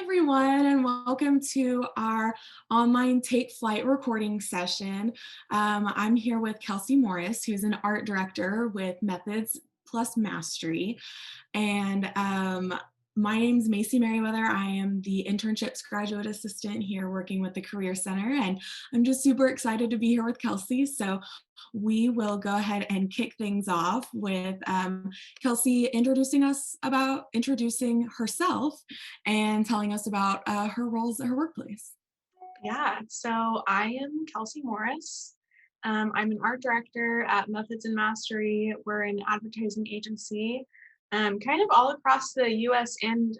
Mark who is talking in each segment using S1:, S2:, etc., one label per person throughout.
S1: everyone, and welcome to our online Take Flight recording session. I'm here with Kelsey Morris, who's an art director with Methods Plus Mastery. And my name's Macy Merriweather. I am the internships graduate assistant here working with the Career Center, and I'm just super excited to be here with Kelsey. So we will go ahead and kick things off with Kelsey introducing herself and telling us about her roles at her workplace.
S2: Yeah, so I am Kelsey Morris. I'm an art director at Methods and Mastery. We're an advertising agency, kind of all across the US and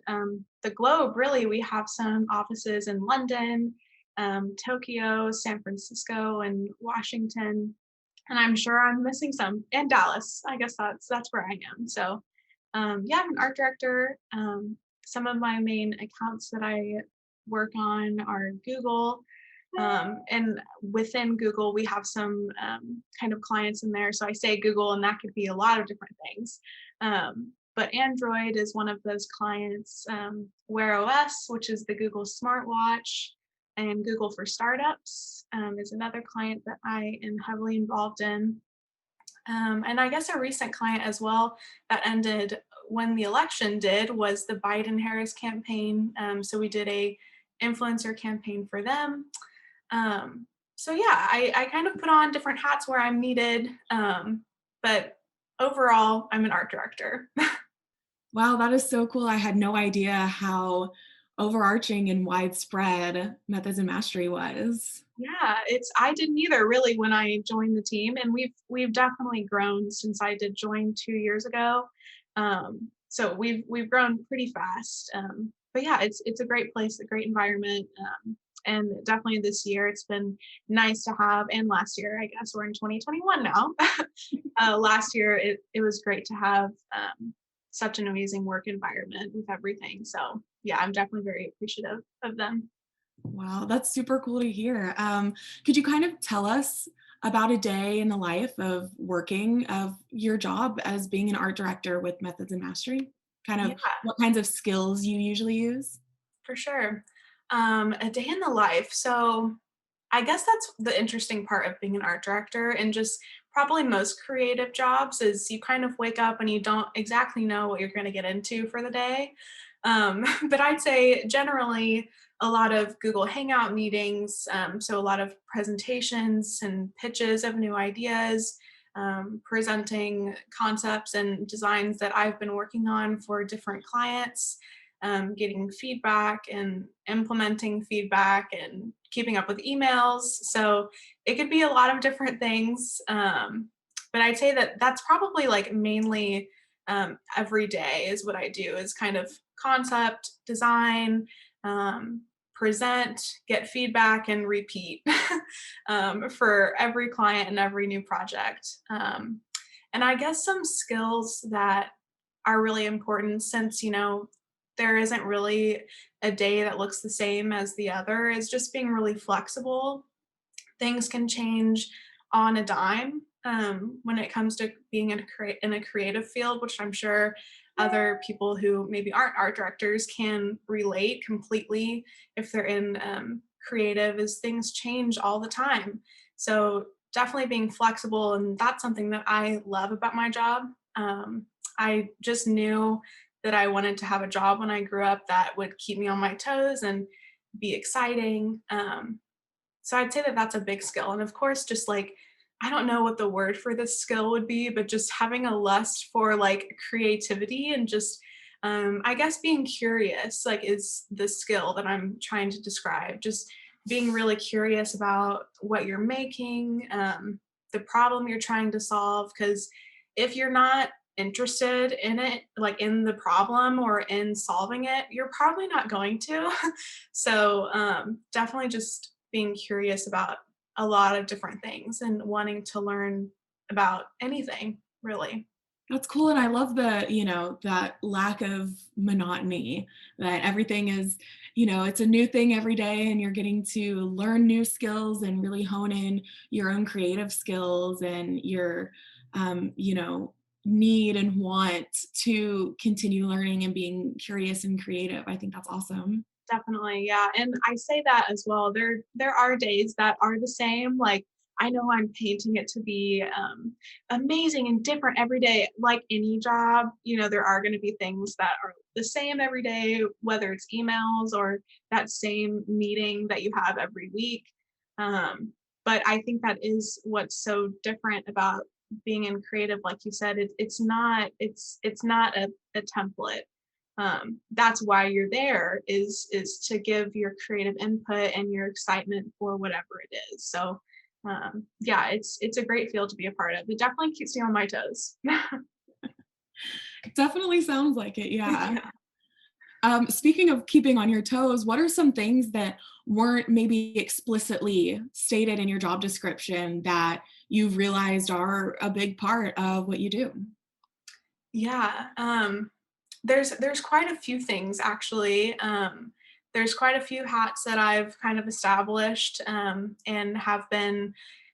S2: the globe, really. We have some offices in London, Tokyo, San Francisco, and Washington. And I'm sure I'm missing some, and Dallas. I guess that's where I am. So, yeah, I'm an art director. Some of my main accounts that I work on are Google. And within Google, we have some kind of clients in there. So I say Google, and that could be a lot of different things. But Android is one of those clients. Wear OS, which is the Google smartwatch, and Google for Startups is another client that I am heavily involved in. And I guess a recent client as well that ended when the election did was the Biden Harris campaign. So we did a influencer campaign for them. So yeah, I kind of put on different hats where I'm needed. But overall, I'm an art director.
S1: Wow, that is so cool. I had no idea how overarching and widespread Methods and Mastery was.
S2: Yeah, it's I didn't either really when I joined the team, and we've definitely grown since I did join 2 years ago. So we've grown pretty fast. But yeah, it's a great place, a great environment, and definitely this year it's been nice to have. And last year, I guess we're in 2021 now. Last year it was great to have such an amazing work environment with everything. So yeah, I'm definitely very appreciative of them.
S1: Wow, that's super cool to hear. Could you kind of tell us about a day in the life of working of your job as being an art director with Methods and Mastery? Kind
S2: Yeah.
S1: of what kinds of skills you usually use?
S2: For sure. A day in the life. So I guess that's the interesting part of being an art director and just probably most creative jobs is you kind of wake up and you don't exactly know what you're going to get into for the day. But I'd say generally a lot of Google Hangout meetings, so a lot of presentations and pitches of new ideas, presenting concepts and designs that I've been working on for different clients, getting feedback and implementing feedback and keeping up with emails. So it could be a lot of different things. But I'd say that that's probably like mainly every day is what I do is kind of concept, design, present, get feedback, and repeat for every client and every new project. And I guess some skills that are really important since, there isn't really a day that looks the same as the other is just being really flexible. Things can change on a dime when it comes to being in a creative field, which I'm sure other people who maybe aren't art directors can relate completely if they're in creative, is things change all the time. So definitely being flexible, and that's something that I love about my job. I just knew that I wanted to have a job when I grew up that would keep me on my toes and be exciting. So I'd say that that's a big skill. And of course, just like, I don't know what the word for this skill would be, but just having a lust for like creativity and just, I guess being curious, like, is the skill that I'm trying to describe. Just being really curious about what you're making, the problem you're trying to solve. Because if you're not interested in it, like in the problem or in solving it, you're probably not going to. So definitely just being curious about a lot of different things and wanting to learn about anything, really.
S1: That's cool, and I love that lack of monotony, that everything is, it's a new thing every day and you're getting to learn new skills and really hone in your own creative skills and your, need and want to continue learning and being curious and creative. I think that's awesome.
S2: Definitely, yeah, and I say that as well. There are days that are the same, like, I know I'm painting it to be, amazing and different every day. Like any job, there are gonna be things that are the same every day, whether it's emails or that same meeting that you have every week, but I think that is what's so different about being in creative, like you said, it's not a template. That's why you're there, is to give your creative input and your excitement for whatever it is. So yeah, it's a great field to be a part of. It definitely keeps me on my toes.
S1: Definitely sounds like it, yeah.
S2: Yeah.
S1: Speaking of keeping on your toes, what are some things that weren't maybe explicitly stated in your job description that you've realized are a big part of what you do?
S2: Yeah, there's quite a few things actually. There's quite a few hats that I've kind of established, and have been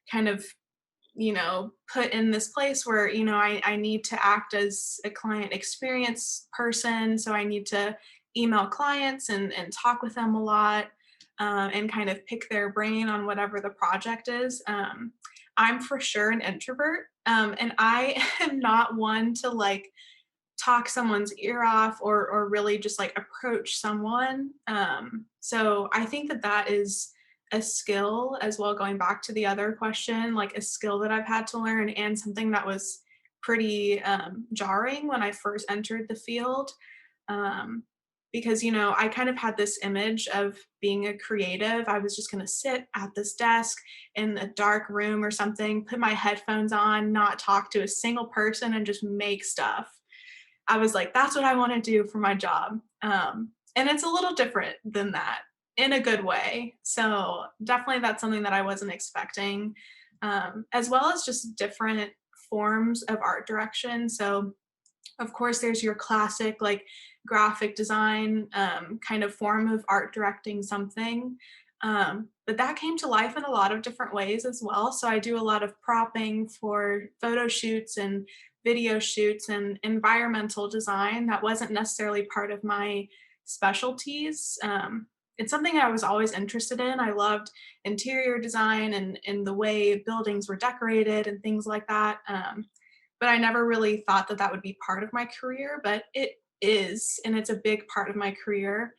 S2: kind of, put in this place where, I need to act as a client experience person. So I need to email clients and talk with them a lot, and kind of pick their brain on whatever the project is. I'm for sure an introvert, and I am not one to like talk someone's ear off or really just like approach someone. So I think that that is a skill as well, going back to the other question, like a skill that I've had to learn and something that was pretty jarring when I first entered the field. Um, because, I kind of had this image of being a creative. I was just going to sit at this desk in a dark room or something, put my headphones on, not talk to a single person, and just make stuff. I was like, that's what I want to do for my job. And it's a little different than that in a good way. So definitely that's something that I wasn't expecting, as well as just different forms of art direction. So of course, there's your classic like graphic design, kind of form of art directing something. But that came to life in a lot of different ways as well. So I do a lot of propping for photo shoots and video shoots and environmental design. That wasn't necessarily part of my specialties. It's something I was always interested in. I loved interior design and the way buildings were decorated and things like that. But I never really thought that that would be part of my career, but it is, and it's a big part of my career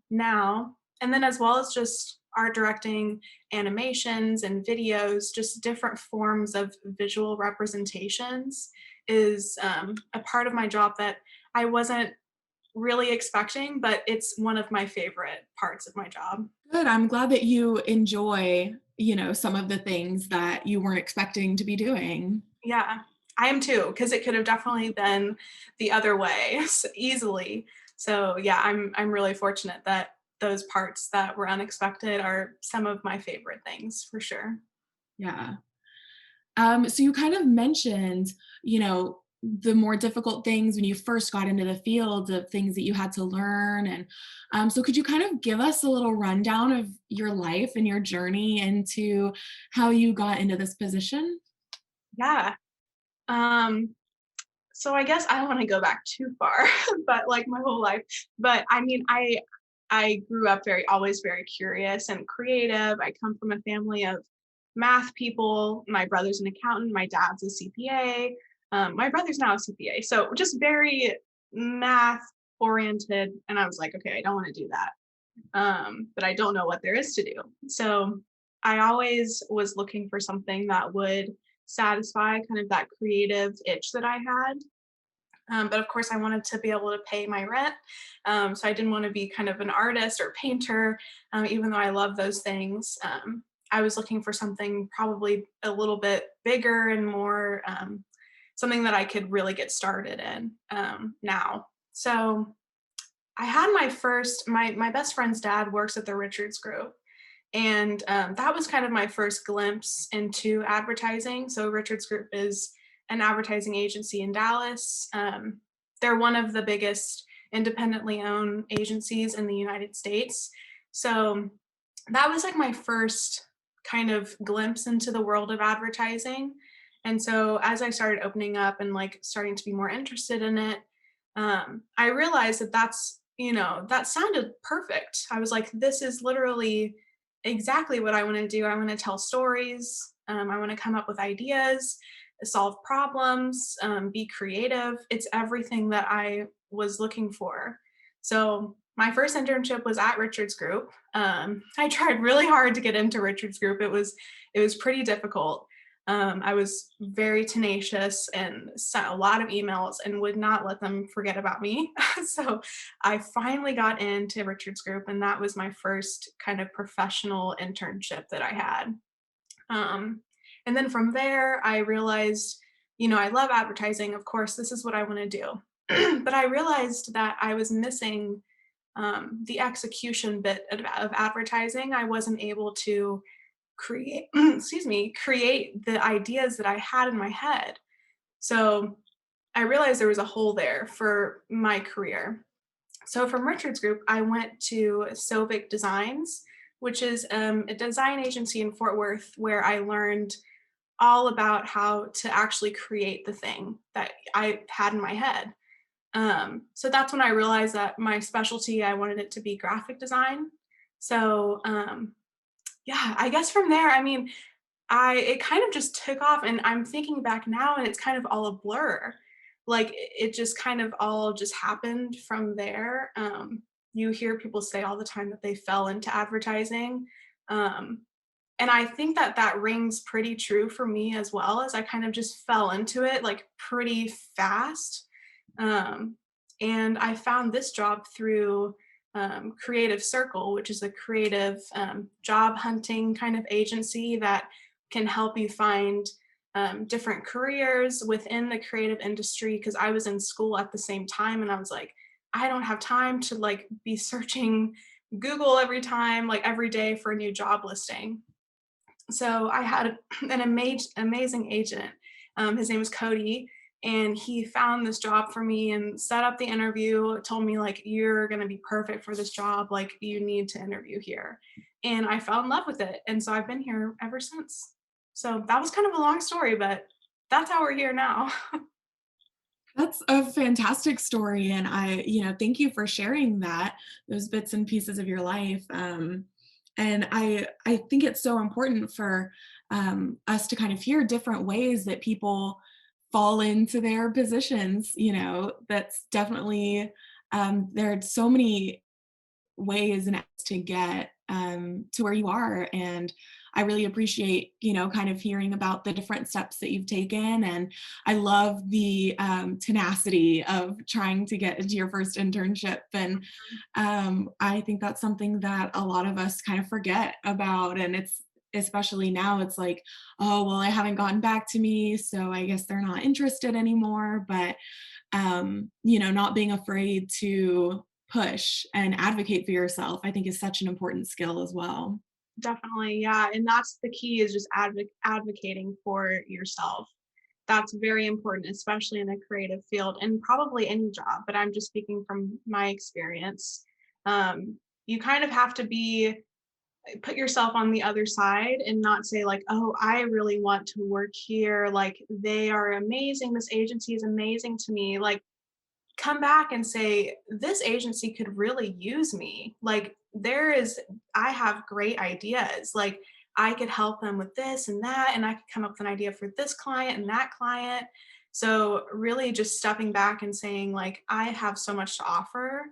S2: now. And then as well as just art directing, animations and videos, just different forms of visual representations is a part of my job that I wasn't really expecting, but it's one of my favorite parts of my job.
S1: Good. I'm glad that you enjoy, some of the things that you weren't expecting to be doing.
S2: Yeah, I am too, because it could have definitely been the other way easily. So yeah, I'm really fortunate that those parts that were unexpected are some of my favorite things for sure.
S1: Yeah. So you kind of mentioned, the more difficult things when you first got into the field of things that you had to learn. And so could you kind of give us a little rundown of your life and your journey into how you got into this position?
S2: Yeah. Um, so I guess I don't want to go back too far, but like my whole life. But I mean, I grew up always very curious and creative. I come from a family of math people. My brother's an accountant. My dad's a CPA. My brother's now a CPA. So just very math oriented. And I was like, okay, I don't want to do that. But I don't know what there is to do. So I always was looking for something that would satisfy kind of that creative itch that I had. But of course, I wanted to be able to pay my rent. So I didn't want to be kind of an artist or painter, even though I love those things. I was looking for something probably a little bit bigger and more, something that I could really get started in now. So I had my best friend's dad works at the Richards Group, and that was kind of my first glimpse into advertising. So Richards Group is an advertising agency in Dallas. They're one of the biggest independently owned agencies in the United States. So that was like my first kind of glimpse into the world of advertising. And so as I started opening up and like starting to be more interested in it, I realized that that's that sounded perfect. I was like, this is literally exactly what I want to do. I want to tell stories. I want to come up with ideas, solve problems, be creative. It's everything that I was looking for. So my first internship was at Richards Group. I tried really hard to get into Richards Group. It was pretty difficult. I was very tenacious and sent a lot of emails and would not let them forget about me. So I finally got into Richards Group, and that was my first kind of professional internship that I had. Um, and then from there, I realized, I love advertising. Of course, this is what I want to do. But I realized that I was missing the execution bit of advertising. I wasn't able to create, excuse me, create the ideas that I had in my head. So I realized there was a hole there for my career. So from Richards Group, I went to Sovic Designs, which is a design agency in Fort Worth where I learned all about how to actually create the thing that I had in my head. So that's when I realized that my specialty, I wanted it to be graphic design. So yeah, I guess from there, I mean, I it kind of just took off, and I'm thinking back now and it's kind of all a blur. Like it just kind of all just happened from there. You hear people say all the time that they fell into advertising. Um, and I think that that rings pretty true for me as well, as I kind of just fell into it like pretty fast. Um, and I found this job through Creative Circle, which is a creative job hunting kind of agency that can help you find different careers within the creative industry. Because I was in school at the same time, and I was like, I don't have time to like be searching Google every time, like every day for a new job listing. So I had an amazing agent. His name was Cody, and he found this job for me and set up the interview. Told me like, "You're gonna be perfect for this job. Like, you need to interview here." And I fell in love with it, and so I've been here ever since. So that was kind of a long story, but that's how we're here now.
S1: That's a fantastic story, and thank you for sharing that, those bits and pieces of your life. And I think it's so important for us to kind of hear different ways that people fall into their positions. That's definitely there are so many ways and apps to get to where you are. And I really appreciate, kind of hearing about the different steps that you've taken. And I love the tenacity of trying to get into your first internship. And I think that's something that a lot of us kind of forget about. And it's especially now, it's like, oh, well, they haven't gotten back to me, so I guess they're not interested anymore. But not being afraid to push and advocate for yourself, I think is such an important skill as well.
S2: Definitely, yeah, and that's the key is just advocating for yourself. That's very important, especially in a creative field and probably any job, but I'm just speaking from my experience. You kind of have to be put yourself on the other side and not say like, "Oh, I really want to work here. Like they are amazing. This agency is amazing to me." Like come back and say, "This agency could really use me. Like I have great ideas. Like I could help them with this and that, and I could come up with an idea for this client and that client." So really just stepping back and saying like, "I have so much to offer.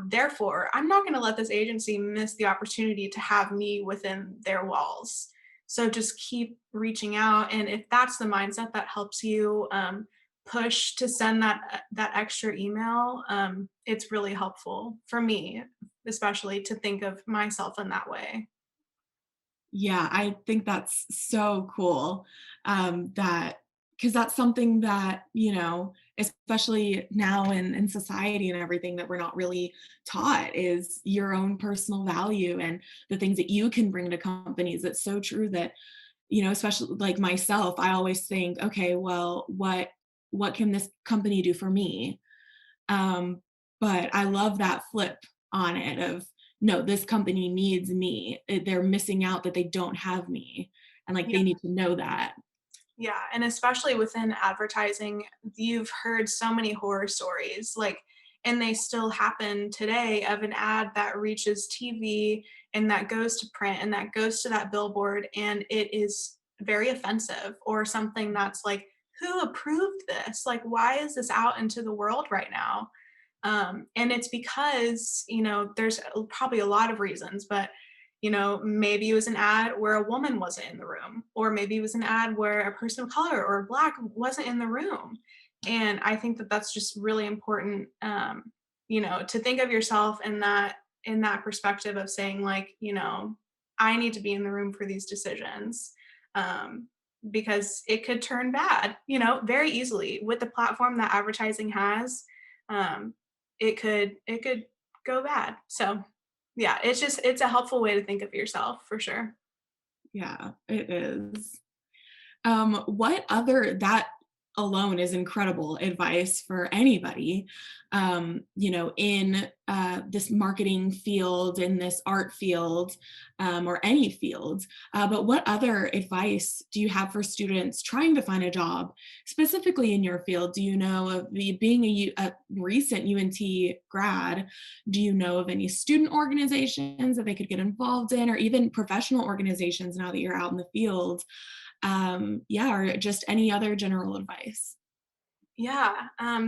S2: Therefore, I'm not going to let this agency miss the opportunity to have me within their walls." So just keep reaching out. And if that's the mindset that helps you push to send that extra email, it's really helpful for me, especially to think of myself in that way.
S1: Yeah, I think that's so cool. That because that's something that, especially now in society and everything, that we're not really taught is your own personal value and the things that you can bring to companies. It's so true that, especially like myself, I always think, okay, well, what can this company do for me? Um, but I love that flip on it of, no, this company needs me. They're missing out that they don't have me. And like
S2: Yeah.
S1: they need to know that.
S2: Yeah, and especially within advertising, you've heard so many horror stories, like, and they still happen today, of an ad that reaches TV and that goes to print and that goes to that billboard, and it is very offensive, or something that's like, who approved this? Like, why is this out into the world right now? And it's because, there's probably a lot of reasons, but maybe it was an ad where a woman wasn't in the room, or maybe it was an ad where a person of color or black wasn't in the room. And I think that that's just really important, to think of yourself in that perspective of saying, like, I need to be in the room for these decisions. Um, because it could turn bad, very easily with the platform that advertising has. Um, it could go bad. So yeah, it's a helpful way to think of yourself for sure.
S1: Yeah, it is. What other that alone is incredible advice for anybody, in this marketing field, in this art field, or any field. But what other advice do you have for students trying to find a job, specifically in your field? Do you know of being a recent UNT grad? Do you know of any student organizations that they could get involved in, or even professional organizations now that you're out in the field? Yeah, or just any other general advice.
S2: Yeah,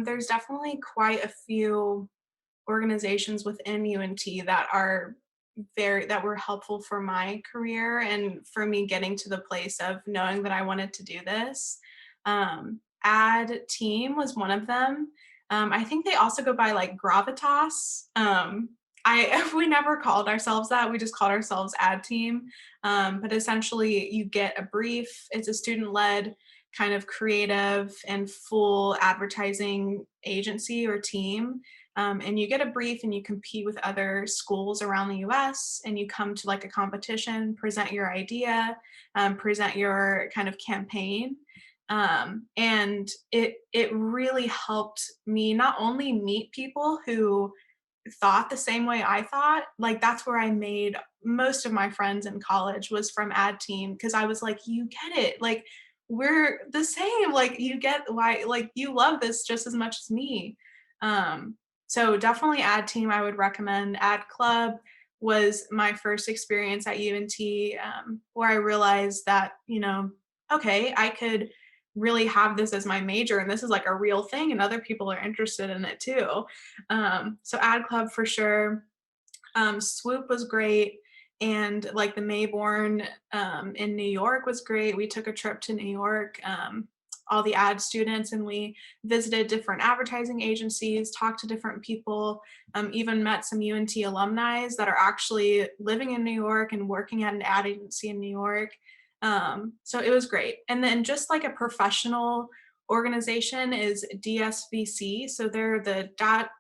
S2: there's definitely quite a few organizations within UNT that were helpful for my career and for me getting to the place of knowing that I wanted to do this. Ad Team was one of them. I think they also go by like Gravitas. I we never called ourselves that. We just called ourselves Ad Team. But essentially, you get a brief. It's a student-led kind of creative and full advertising agency or team. And you get a brief and you compete with other schools around the US, and you come to like a competition, present your idea, present your kind of campaign. And it really helped me not only meet people who thought the same way I thought. Like, that's where I made most of my friends in college, was from Ad Team, because I was like, you get it. Like, we're the same. Like, you get why, like, you love this just as much as me. Um, so definitely Ad Team, I would recommend. Ad Club was my first experience at UNT, where I realized that, okay, I could really have this as my major, and this is like a real thing, and other people are interested in it too. So Ad Club for sure. Swoop was great, and like the Mayborn in New York was great. We took a trip to New York, all the ad students, and we visited different advertising agencies, talked to different people, even met some UNT alumni that are actually living in New York and working at an ad agency in New York. So it was great. And then just like a professional organization is DSVC. So they're the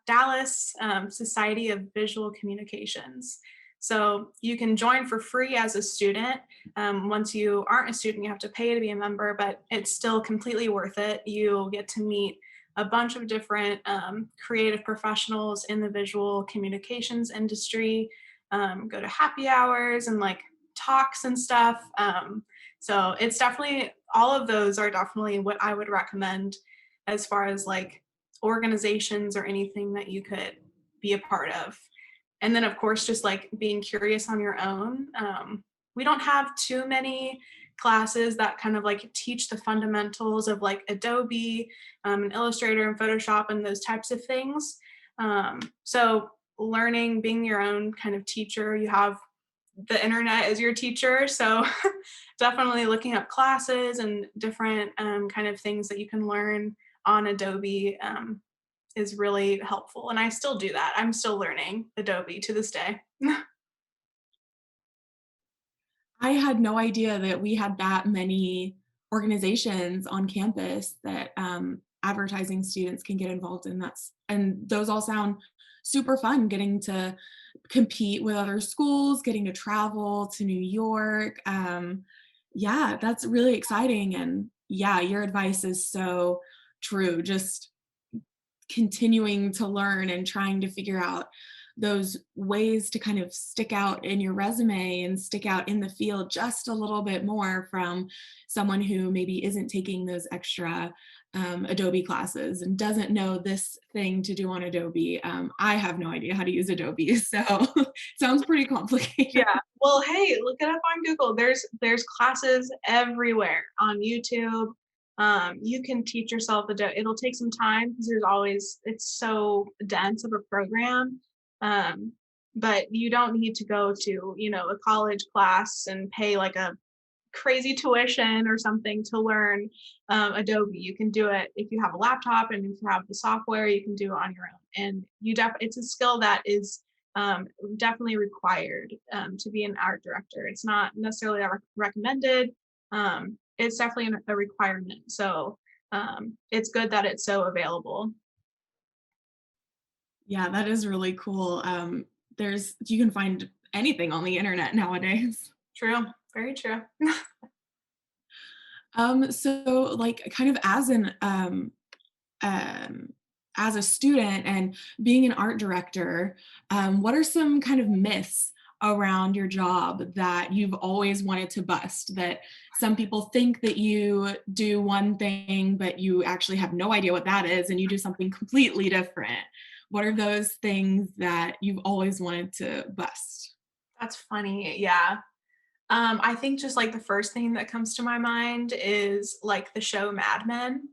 S2: Dallas Society of Visual Communications. So you can join for free as a student. Once you aren't a student, you have to pay to be a member, but it's still completely worth it. You'll get to meet a bunch of different creative professionals in the visual communications industry, go to happy hours and like talks and stuff. So it's definitely, all of those are definitely what I would recommend as far as like organizations or anything that you could be a part of. And then, of course, just like being curious on your own. We don't have too many classes that kind of like teach the fundamentals of like Adobe and Illustrator and Photoshop and those types of things. So learning, being your own kind of teacher, you have the internet as your teacher. So definitely looking up classes and different kind of things that you can learn on Adobe is really helpful. And I still do that. I'm still learning Adobe to this day.
S1: I had no idea that we had that many organizations on campus that advertising students can get involved in. And those all sound super fun, getting to compete with other schools, getting to travel to New York. Yeah, that's really exciting. And yeah, your advice is so true. Just continuing to learn and trying to figure out those ways to kind of stick out in your resume and stick out in the field just a little bit more from someone who maybe isn't taking those extra Adobe classes and doesn't know this thing to do on Adobe. I have no idea how to use Adobe, so sounds pretty complicated.
S2: Yeah. Well, hey, look it up on Google. There's classes everywhere on YouTube. You can teach yourself it'll take some time because it's so dense of a program. Um, but you don't need to go to, a college class and pay like a crazy tuition or something to learn Adobe. You can do it if you have a laptop, and if you have the software, you can do it on your own. And it's a skill that is definitely required to be an art director. It's not necessarily recommended. It's definitely a requirement. So it's good that it's so available.
S1: Yeah, that is really cool. You can find anything on the internet nowadays.
S2: True. Very true.
S1: So like kind of um, as a student and being an art director, what are some kind of myths around your job that you've always wanted to bust? That some people think that you do one thing, but you actually have no idea what that is, and you do something completely different. What are those things that you've always wanted to bust?
S2: That's funny. Yeah. I think just like the first thing that comes to my mind is like the show Mad Men.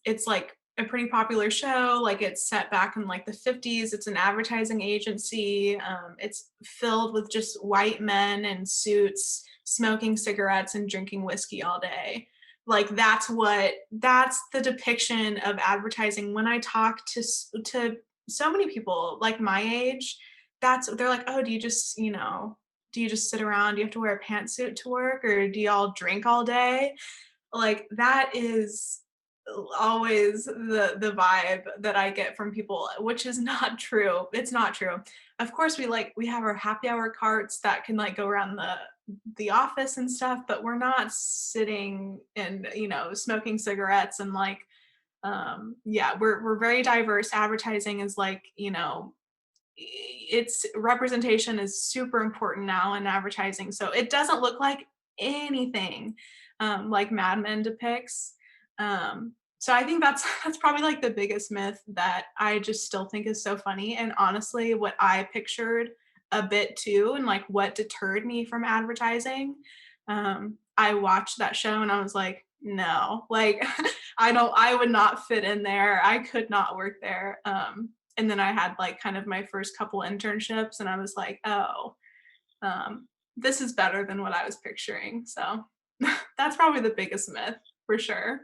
S2: It's like a pretty popular show. Like it's set back in like the 50s. It's an advertising agency. It's filled with just white men in suits smoking cigarettes and drinking whiskey all day. Like that's the depiction of advertising. When I talk to so many people like my age, they're like, oh, do you just sit around? Do you have to wear a pantsuit to work, or do y'all drink all day? Like that is always the vibe that I get from people, which is not true. It's not true. Of course, we have our happy hour carts that can like go around the office and stuff, but we're not sitting and smoking cigarettes and like yeah, we're very diverse. Advertising is like it's representation is super important now in advertising. So it doesn't look like anything like Mad Men depicts. So I think that's that's probably like the biggest myth that I just still think is so funny. And honestly, what I pictured a bit too, and like what deterred me from advertising. I watched that show and I was like, no, like I would not fit in there. I could not work there. And then I had like kind of my first couple internships and I was like, oh, this is better than what I was picturing. So that's probably the biggest myth for sure.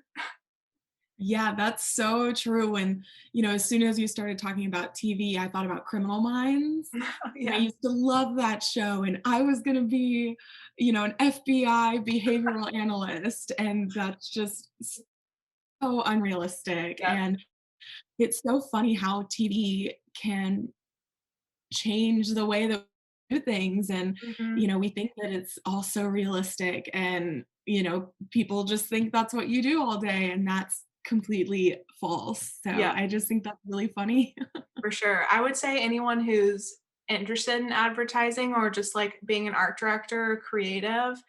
S1: Yeah, that's so true. And, as soon as you started talking about TV, I thought about Criminal Minds. And I
S2: Yeah.
S1: used to love that show. And I was going to be, an FBI behavioral analyst. And that's just so unrealistic.
S2: Yeah.
S1: And it's so funny how TV can change the way that we do things. And,
S2: Mhm.
S1: we think that it's all so realistic. And, people just think that's what you do all day. And that's completely false. So
S2: Yeah,
S1: I just think that's really funny.
S2: for sure. I would say anyone who's interested in advertising or just like being an art director or creative,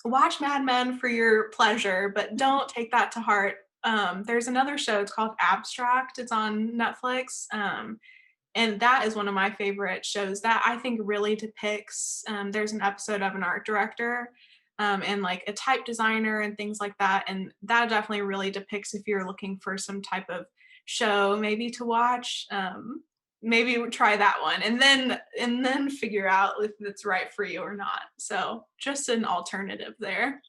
S2: watch Mad Men for your pleasure, but don't take that to heart. There's another show, it's called Abstract. It's on Netflix. And that is one of my favorite shows that I think really depicts. There's an episode of an art director and like a type designer and things like that. And that definitely really depicts if you're looking for some type of show maybe to watch. Maybe try that one and then figure out if it's right for you or not. So just an alternative there.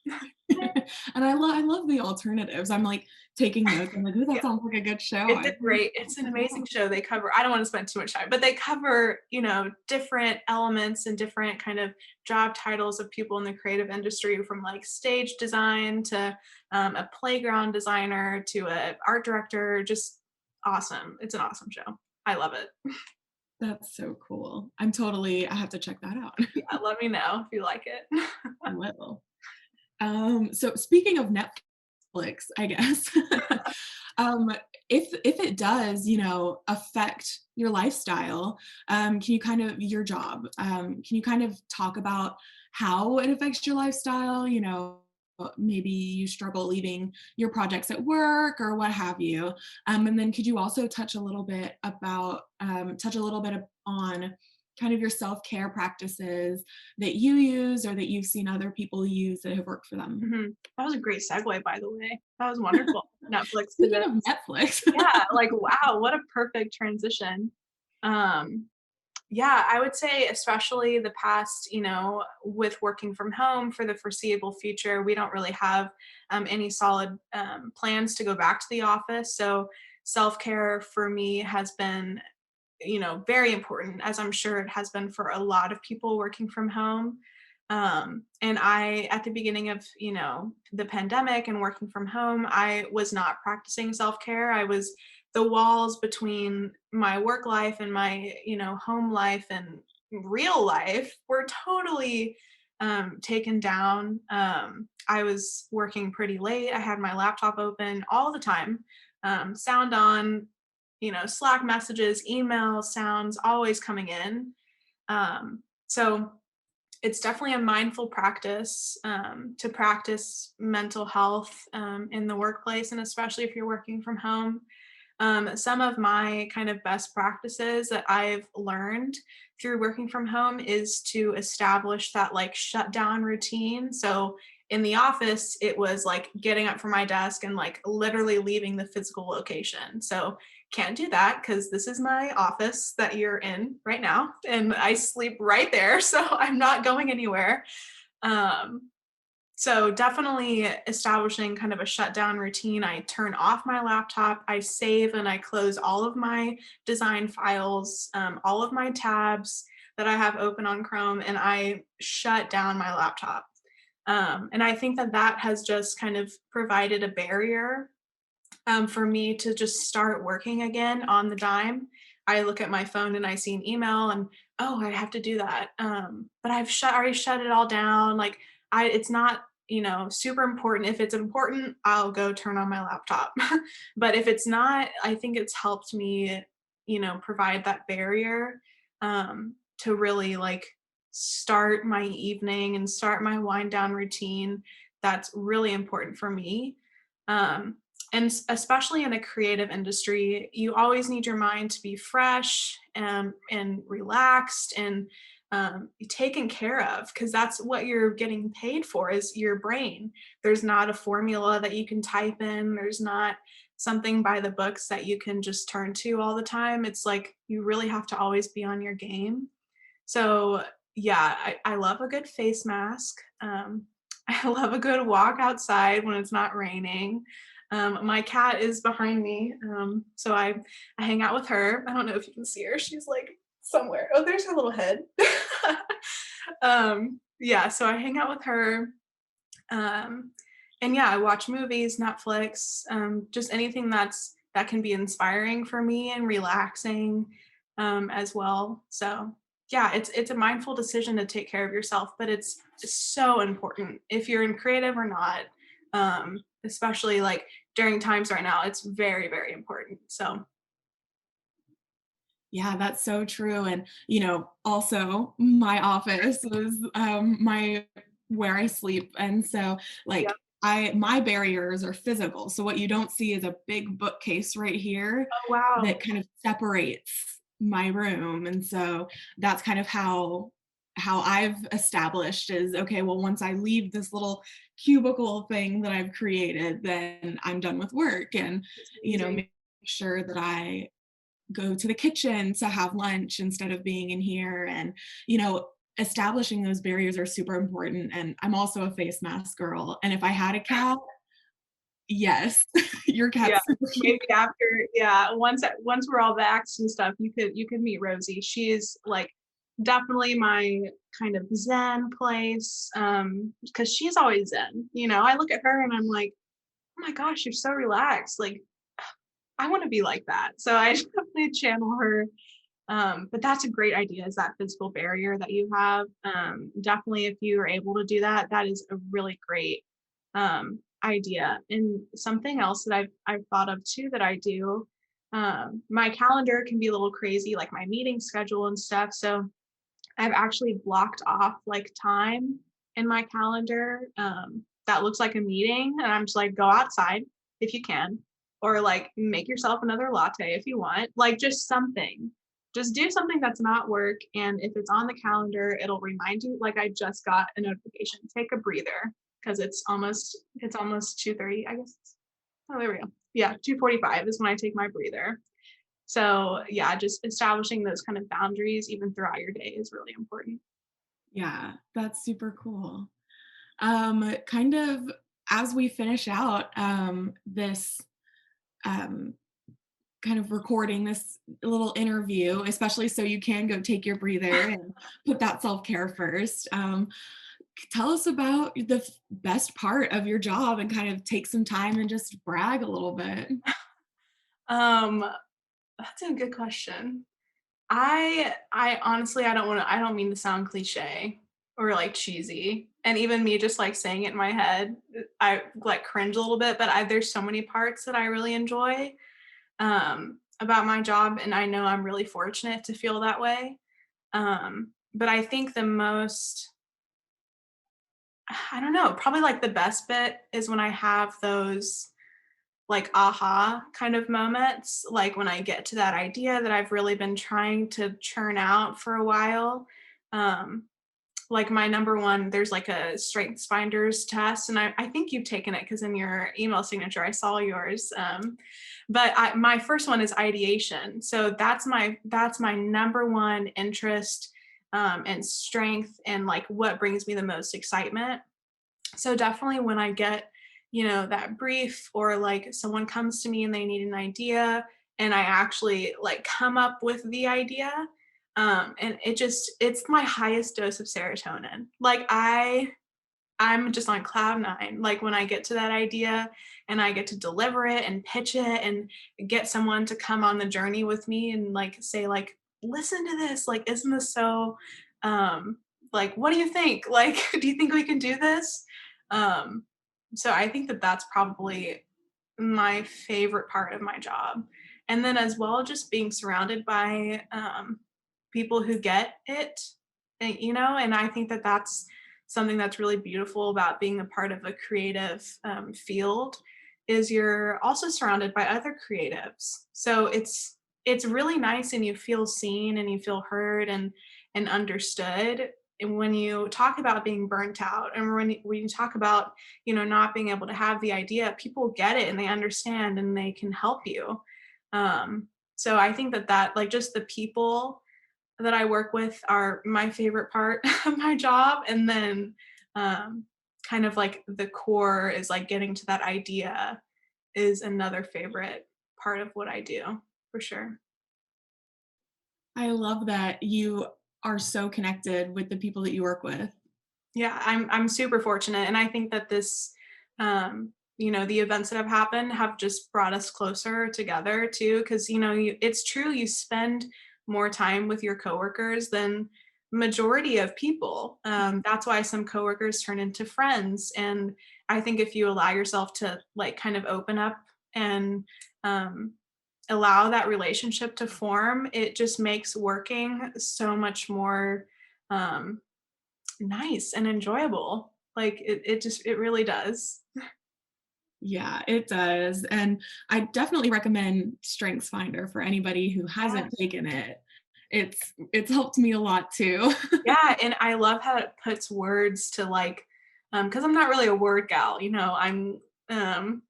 S1: And I love the alternatives. I'm like taking notes. I'm like, "Ooh, that sounds like a good show."
S2: It's an amazing show. They cover, I don't want to spend too much time, but they cover, different elements and different kind of job titles of people in the creative industry, from like stage design to a playground designer to a art director. Just awesome. It's an awesome show. I love it.
S1: That's so cool. I have to check that out.
S2: Yeah, let me know if you like it.
S1: I will. So speaking of Netflix, Netflix, I guess. um, if it does, affect your lifestyle, can you kind of your job, can you kind of talk about how it affects your lifestyle? Maybe you struggle leaving your projects at work or what have you. And then could you also touch a little bit on kind of your self-care practices that you use or that you've seen other people use that have worked for them?
S2: That was a great segue, by the way. That was wonderful. Netflix to
S1: Speaking
S2: this.
S1: of Netflix.
S2: Yeah, like, wow, what a perfect transition. Um, yeah, I would say especially the past, with working from home for the foreseeable future, we don't really have any solid plans to go back to the office. So self-care for me has been, very important, as I'm sure it has been for a lot of people working from home. And at the beginning of, the pandemic and working from home, I was not practicing self-care. The walls between my work life and my, home life and real life were totally taken down. I was working pretty late. I had my laptop open all the time, sound on, Slack messages, emails, sounds always coming in. So it's definitely a mindful practice to practice mental health in the workplace, and especially if you're working from home. Some of my kind of best practices that I've learned through working from home is to establish that like shutdown routine. So in the office, it was like getting up from my desk and like literally leaving the physical location. So can't do that because this is my office that you're in right now, and I sleep right there. So I'm not going anywhere. Um, so definitely establishing kind of a shutdown routine. I turn off my laptop, I save and I close all of my design files, all of my tabs that I have open on Chrome, and I shut down my laptop. And I think that that has just kind of provided a barrier for me to just start working again on the dime. I look at my phone and I see an email and oh, I have to do that. But already shut it all down. Like it's not super important. If it's important, I'll go turn on my laptop. But if it's not, I think it's helped me, provide that barrier to really like start my evening and start my wind down routine. That's really important for me. Um, and especially in a creative industry, you always need your mind to be fresh and relaxed and taken care of, because that's what you're getting paid for is your brain. There's not a formula that you can type in. There's not something by the books that you can just turn to all the time. It's like you really have to always be on your game. So yeah, I love a good face mask. I love a good walk outside when it's not raining. My cat is behind me, so I hang out with her. I don't know if you can see her. She's like somewhere. Oh, there's her little head. Yeah, so I hang out with her. Um, and yeah, I watch movies, Netflix, just anything that can be inspiring for me and relaxing as well. So yeah, it's a mindful decision to take care of yourself, but it's so important if you're in creative or not. Especially like during times right now, it's very, very important. So
S1: Yeah, that's so true. And, also my office is my where I sleep. And so
S2: yeah.
S1: like my barriers are physical. So what you don't see is a big bookcase right here
S2: Oh wow.
S1: that kind of separates my room. And so that's kind of how I've established is okay, well, once I leave this little cubicle thing that I've created, then I'm done with work. And,
S2: It's amazing.
S1: make sure that I go to the kitchen to have lunch instead of being in here. And establishing those barriers are super important. And I'm also a face mask girl, and if I had a cat, yes. Your
S2: Yeah,
S1: cat's super cute.
S2: maybe after yeah, once we're all vaxxed and stuff, you could meet Rosie. She is, like, definitely my kind of zen place, because she's always zen, I look at her and I'm like, "Oh my gosh, you're so relaxed," like, I wanna be like that, so I definitely channel her, but that's a great idea is that physical barrier that you have, definitely if you are able to do that, that is a really great, idea. And something else that I've thought of too that I do, my calendar can be a little crazy, like my meeting schedule and stuff. So I've actually blocked off like time in my calendar that looks like a meeting, and I'm just like, go outside if you can, or like make yourself another latte if you want, like just something. Just do something that's not work. And if it's on the calendar, it'll remind you, like I just got a notification, take a breather because it's almost 2:30, I guess. Oh, there we go. Yeah, 2:45 is when I take my breather. So, yeah, just establishing those kind of boundaries even throughout your day is really important.
S1: Yeah, that's super cool. Kind of as we finish out this um, kind of recording this little interview, especially so you can go take your breather and put that self care first. Tell us about the best part of your job and kind of take some time and just brag a little bit.
S2: Um, that's a good question. I honestly I don't mean to sound cliche or like cheesy. And even me just like saying it in my head, I like cringe a little bit, but there's so many parts that I really enjoy about my job, and I know I'm really fortunate to feel that way. But I think the most I don't know, probably like the best bit is when I have those like aha kind of moments, like when I get to that idea that I've really been trying to churn out for a while. Um, like my number one, there's like a strengths finders test, and I think you've taken it because in your email signature, I saw yours. But my first one is ideation. So that's my number one interest and strength and like what brings me the most excitement. So definitely when I get, that brief or like someone comes to me and they need an idea and I actually like come up with the idea, and it's my highest dose of serotonin. Like I'm just on cloud nine. Like when I get to that idea and I get to deliver it and pitch it and get someone to come on the journey with me and like say like, listen to this. Like, isn't this so like what do you think? Like, do you think we can do this? Um so I think that that's probably my favorite part of my job. And then as well, just being surrounded by people who get it, and I think that that's something that's really beautiful about being a part of a creative field is you're also surrounded by other creatives. So it's really nice and you feel seen and you feel heard and understood. And when you talk about being burnt out and when you talk about not being able to have the idea, people get it and they understand and they can help you. So I think that like just the people that I work with are my favorite part of my job. And then um, kind of like the core is like getting to that idea is another favorite part of what I do for sure.
S1: I love that you are so connected with the people that you work with.
S2: Yeah, I'm super fortunate, and I think that this, the events that have happened have just brought us closer together too. Because it's true, you spend more time with your coworkers than majority of people. That's why some coworkers turn into friends, and I think if you allow yourself to like kind of open up and um, allow that relationship to form, it just makes working so much more. Um, Nice and enjoyable. Like, it really does.
S1: Yeah, it does. And I definitely recommend StrengthsFinder for anybody who hasn't
S2: Yes.
S1: taken it. It's helped me a lot too.
S2: Yeah, and I love how it puts words to, like, because 'cause I'm not really a word gal, I'm, um,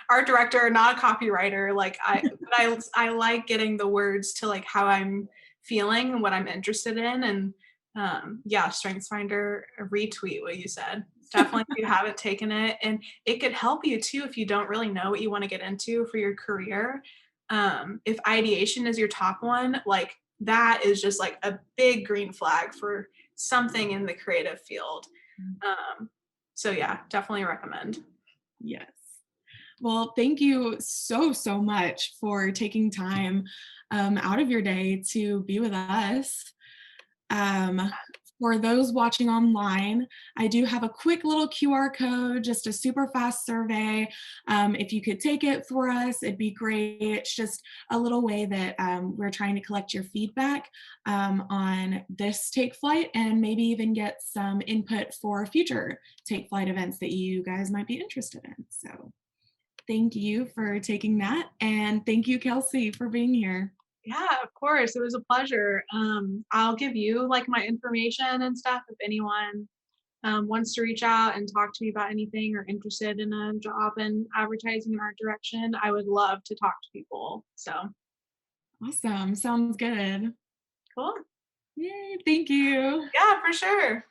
S2: art director, not a copywriter, like, I like getting the words to, like, how I'm feeling and what I'm interested in, and, yeah, StrengthsFinder, retweet what you said. Definitely if you haven't taken it, and it could help you too if you don't really know what you wanna get into for your career. If ideation is your top one, like, that is just, like, a big green flag for something in the creative field. Um, so yeah, definitely recommend.
S1: Yes. Well, thank you so, so much for taking time out of your day to be with us. Um, For those watching online, I do have a quick little QR code, just a super fast survey. If you could take it for us, it'd be great. It's just a little way that we're trying to collect your feedback on this Take Flight and maybe even get some input for future Take Flight events that you guys might be interested in. So thank you for taking that. And thank you, Kelsey, for being here.
S3: Yeah, of course. It was a pleasure. I'll give you like my information and stuff if anyone wants to reach out and talk to me about anything or interested in a job in advertising and art direction. I would love to talk to people. So
S1: Awesome. Sounds good.
S3: cool.
S1: Yay. Thank you.
S2: Yeah, for sure.